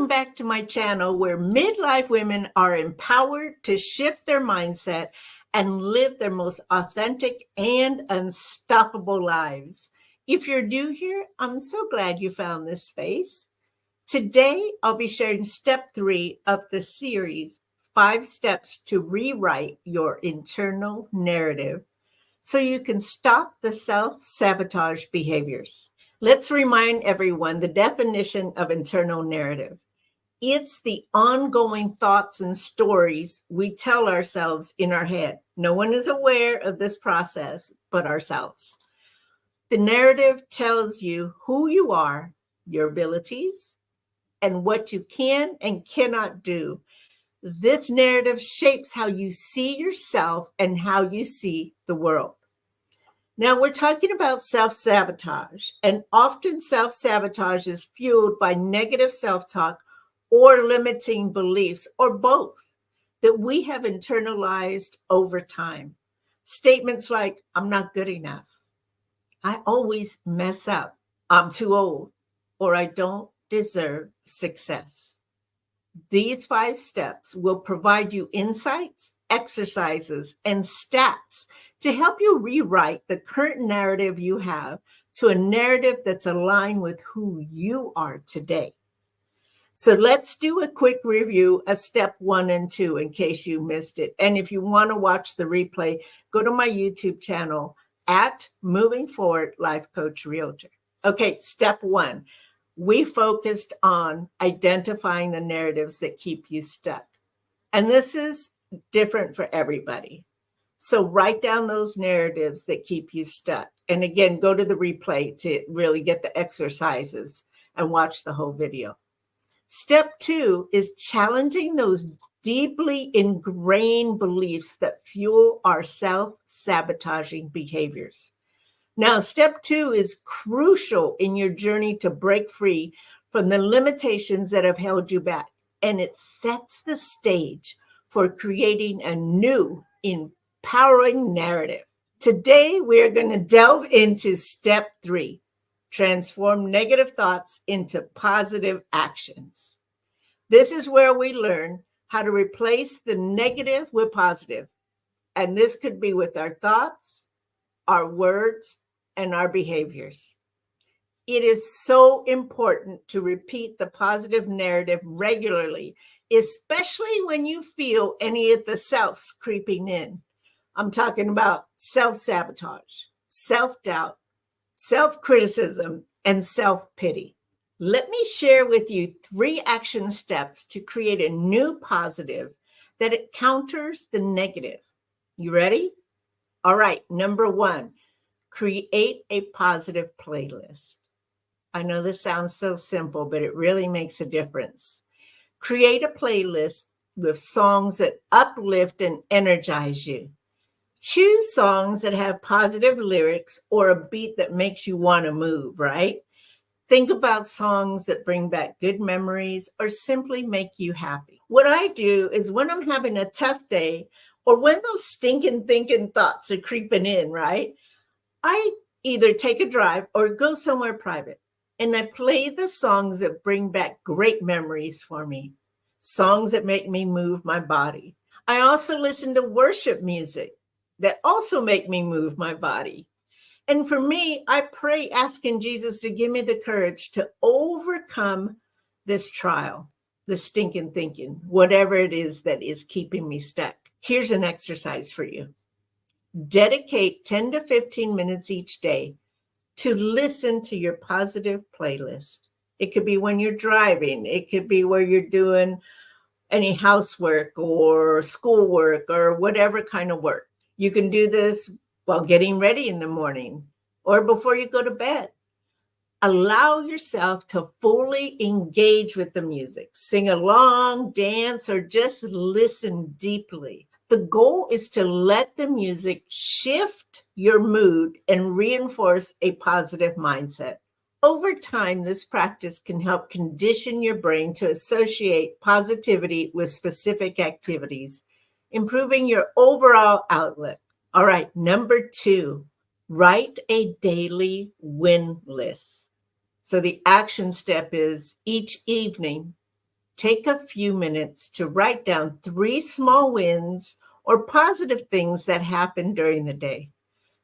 back to my channel where midlife women are empowered to shift their mindset and live their most authentic and unstoppable lives. If you're new here, I'm so glad you found this space. Today, I'll be sharing step 3 of the series, 5 Steps to Rewrite Your Internal Narrative, so you can stop the self-sabotage behaviors. Let's remind everyone the definition of internal narrative. It's the ongoing thoughts and stories we tell ourselves in our head. No one is aware of this process but ourselves. The narrative tells you who you are, your abilities, and what you can and cannot do. This narrative shapes how you see yourself and how you see the world. Now, we're talking about self-sabotage, and often self-sabotage is fueled by negative self-talk or limiting beliefs, or both, that we have internalized over time. Statements like, I'm not good enough, I always mess up, I'm too old, or I don't deserve success. These 5 steps will provide you insights, exercises, and stats to help you rewrite the current narrative you have to a narrative that's aligned with who you are today. So let's do a quick review of step 1 and 2 in case you missed it. And if you want to watch the replay, go to my YouTube channel at Moving Forward Life Coach Realtor. Okay, step 1. We focused on identifying the narratives that keep you stuck. And this is different for everybody. So write down those narratives that keep you stuck. And again, go to the replay to really get the exercises and watch the whole video. Step 2 is challenging those deeply ingrained beliefs that fuel our self-sabotaging behaviors. Now, step 2 is crucial in your journey to break free from the limitations that have held you back. And it sets the stage for creating a new, empowering narrative. Today, we are going to delve into step 3, transform negative thoughts into positive actions. This is where we learn how to replace the negative with positive. And this could be with our thoughts, our words, and our behaviors. It is so important to repeat the positive narrative regularly, especially when you feel any of the selves creeping in. I'm talking about self-sabotage, self-doubt, self-criticism, and self-pity. Let me share with you 3 action steps to create a new positive that it counters the negative. You ready? All right, number 1. Create a positive playlist. I know this sounds so simple, but it really makes a difference. Create a playlist with songs that uplift and energize you. Choose songs that have positive lyrics or a beat that makes you want to move, right? Think about songs that bring back good memories or simply make you happy. What I do is when I'm having a tough day or when those stinking thinking thoughts are creeping in, right? I either take a drive or go somewhere private, and I play the songs that bring back great memories for me, songs that make me move my body. I also listen to worship music that also make me move my body. And for me, I pray asking Jesus to give me the courage to overcome this trial, the stinking thinking, whatever it is that is keeping me stuck. Here's an exercise for you. Dedicate 10 to 15 minutes each day to listen to your positive playlist. It could be when you're driving. It could be where you're doing any housework or schoolwork or whatever kind of work. You can do this while getting ready in the morning or before you go to bed. Allow yourself to fully engage with the music. Sing along, dance, or just listen deeply. The goal is to let the music shift your mood and reinforce a positive mindset. Over time, this practice can help condition your brain to associate positivity with specific activities, improving your overall outlook. All right, number 2, write a daily win list. So the action step is each evening, Take a few minutes to write down 3 small wins or positive things that happened during the day.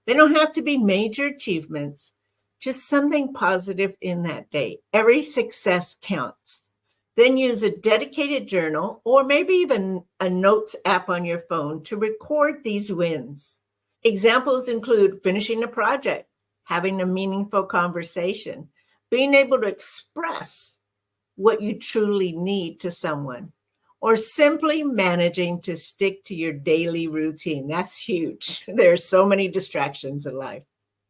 They don't have to be major achievements, just something positive in that day. Every success counts. Then use a dedicated journal or maybe even a notes app on your phone to record these wins. Examples include finishing a project, having a meaningful conversation, being able to express what you truly need to someone, or simply managing to stick to your daily routine. That's huge. There are so many distractions in life.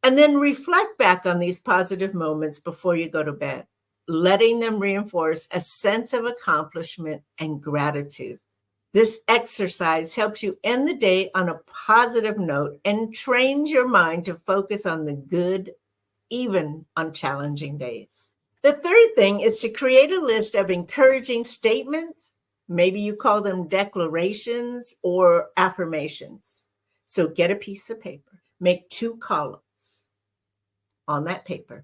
And then reflect back on these positive moments before you go to bed, letting them reinforce a sense of accomplishment and gratitude. This exercise helps you end the day on a positive note and trains your mind to focus on the good, even on challenging days. The third thing is to create a list of encouraging statements. Maybe you call them declarations or affirmations. So get a piece of paper, make 2 columns on that paper.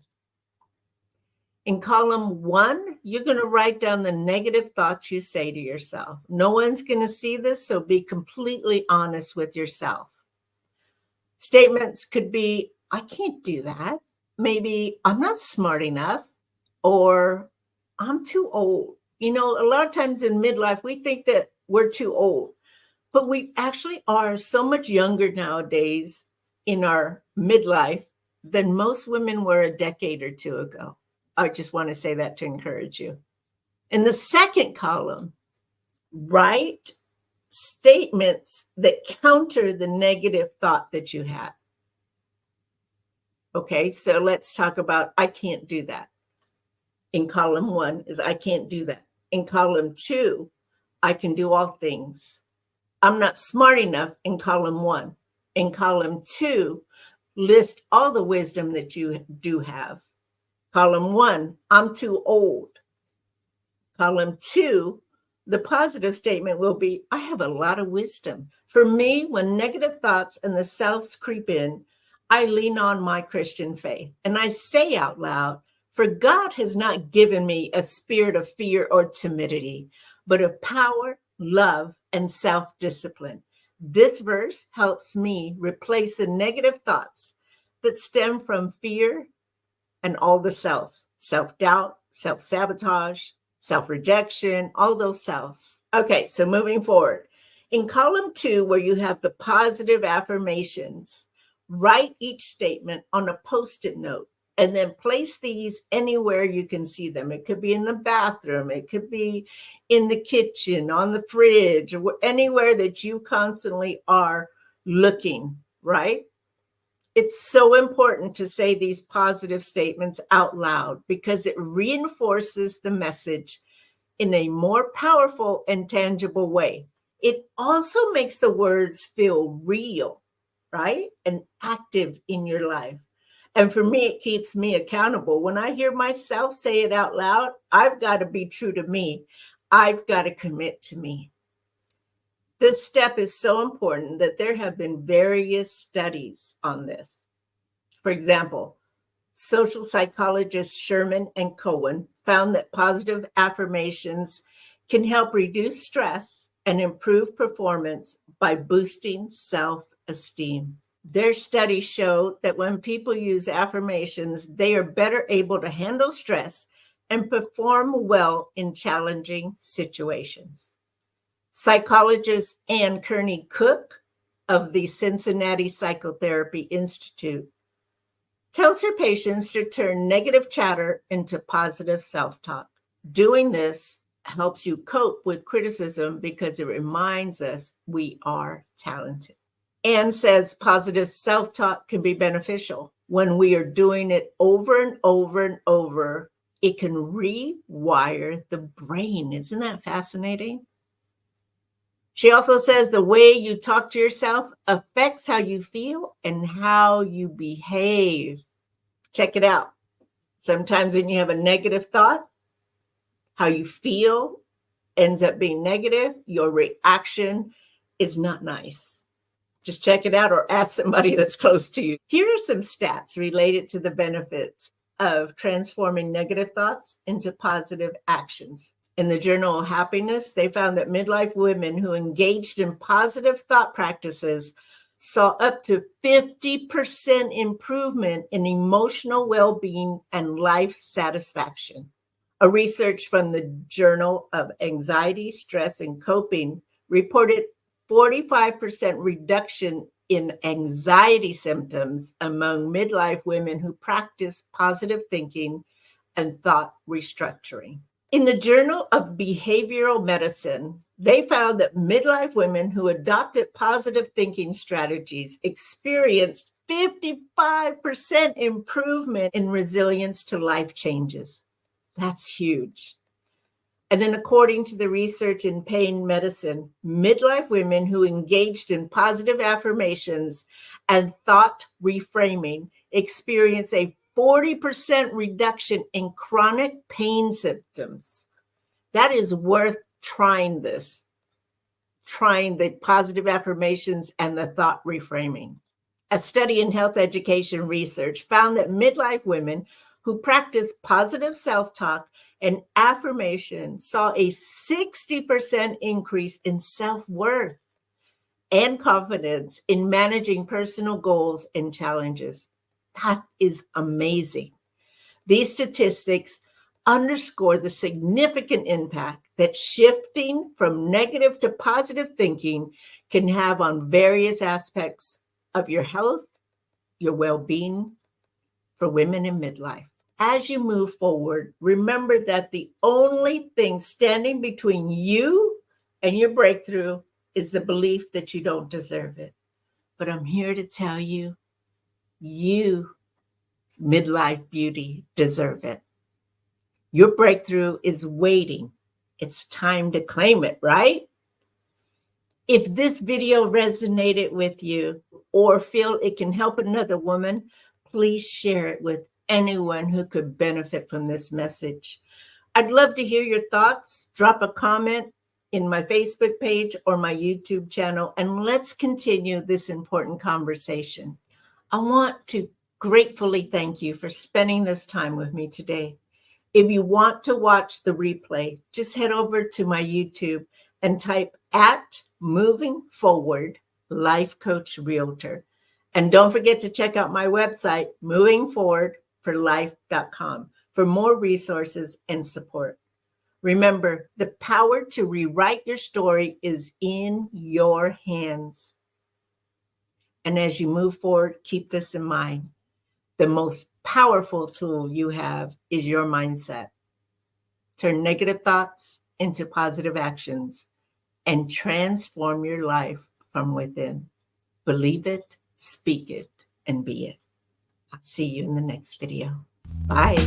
In column 1, you're going to write down the negative thoughts you say to yourself. No one's going to see this, so be completely honest with yourself. Statements could be, I can't do that. Maybe I'm not smart enough, or I'm too old. You know, a lot of times in midlife, we think that we're too old, but we actually are so much younger nowadays in our midlife than most women were a decade or 2 ago. I just want to say that to encourage you. In the second column, write statements that counter the negative thought that you had. Okay, so let's talk about I can't do that. In column 1 is I can't do that. In column 2, I can do all things. I'm not smart enough in column 1. In column 2, list all the wisdom that you do have. Column 1, I'm too old. Column 2, the positive statement will be, I have a lot of wisdom. For me, when negative thoughts and the selves creep in, I lean on my Christian faith and I say out loud, for God has not given me a spirit of fear or timidity, but of power, love, and self-discipline. This verse helps me replace the negative thoughts that stem from fear and all the self-doubt, self-sabotage, self-rejection, all those selves. Okay, so moving forward. In column 2, where you have the positive affirmations, write each statement on a Post-it note and then place these anywhere you can see them. It could be in the bathroom, it could be in the kitchen, on the fridge, or anywhere that you constantly are looking, right? It's so important to say these positive statements out loud because it reinforces the message in a more powerful and tangible way. It also makes the words feel real, right? And active in your life. And for me, it keeps me accountable. When I hear myself say it out loud, I've got to be true to me. I've got to commit to me. This step is so important that there have been various studies on this. For example, social psychologists Sherman and Cohen found that positive affirmations can help reduce stress and improve performance by boosting self-esteem. Their studies show that when people use affirmations, they are better able to handle stress and perform well in challenging situations. Psychologist Ann Kearney Cook of the Cincinnati Psychotherapy Institute tells her patients to turn negative chatter into positive self-talk. Doing this helps you cope with criticism because it reminds us we are talented. Ann says positive self-talk can be beneficial. When we are doing it over and over and over, it can rewire the brain. Isn't that fascinating? She also says the way you talk to yourself affects how you feel and how you behave. Check it out. Sometimes when you have a negative thought, how you feel ends up being negative. Your reaction is not nice. Just check it out or ask somebody that's close to you. Here are some stats related to the benefits of transforming negative thoughts into positive actions. In the Journal of Happiness, they found that midlife women who engaged in positive thought practices saw up to 50% improvement in emotional well-being and life satisfaction. A research from the Journal of Anxiety, Stress, and Coping reported 45% reduction in anxiety symptoms among midlife women who practice positive thinking and thought restructuring. In the Journal of Behavioral Medicine, they found that midlife women who adopted positive thinking strategies experienced 55% improvement in resilience to life changes. That's huge. And then, according to the research in pain medicine, midlife women who engaged in positive affirmations and thought reframing experience a 40% reduction in chronic pain symptoms. That is worth trying this, trying the positive affirmations and the thought reframing. A study in health education research found that midlife women who practice positive self-talk and affirmation saw a 60% increase in self-worth and confidence in managing personal goals and challenges. That is amazing. These statistics underscore the significant impact that shifting from negative to positive thinking can have on various aspects of your health, your well-being for women in midlife. As you move forward, remember that the only thing standing between you and your breakthrough is the belief that you don't deserve it. But I'm here to tell you, you, midlife beauty, deserve it. Your breakthrough is waiting. It's time to claim it, right? If this video resonated with you or feel it can help another woman, please share it with anyone who could benefit from this message. I'd love to hear your thoughts. Drop a comment in my Facebook page or my YouTube channel, and let's continue this important conversation. I want to gratefully thank you for spending this time with me today. If you want to watch the replay, just head over to my YouTube and type @Moving Forward Life Coach Realtor. And don't forget to check out my website, movingforwardforlife.com, for more resources and support. Remember, the power to rewrite your story is in your hands. And as you move forward, keep this in mind. The most powerful tool you have is your mindset. Turn negative thoughts into positive actions and transform your life from within. Believe it, speak it, and be it. I'll see you in the next video. Bye.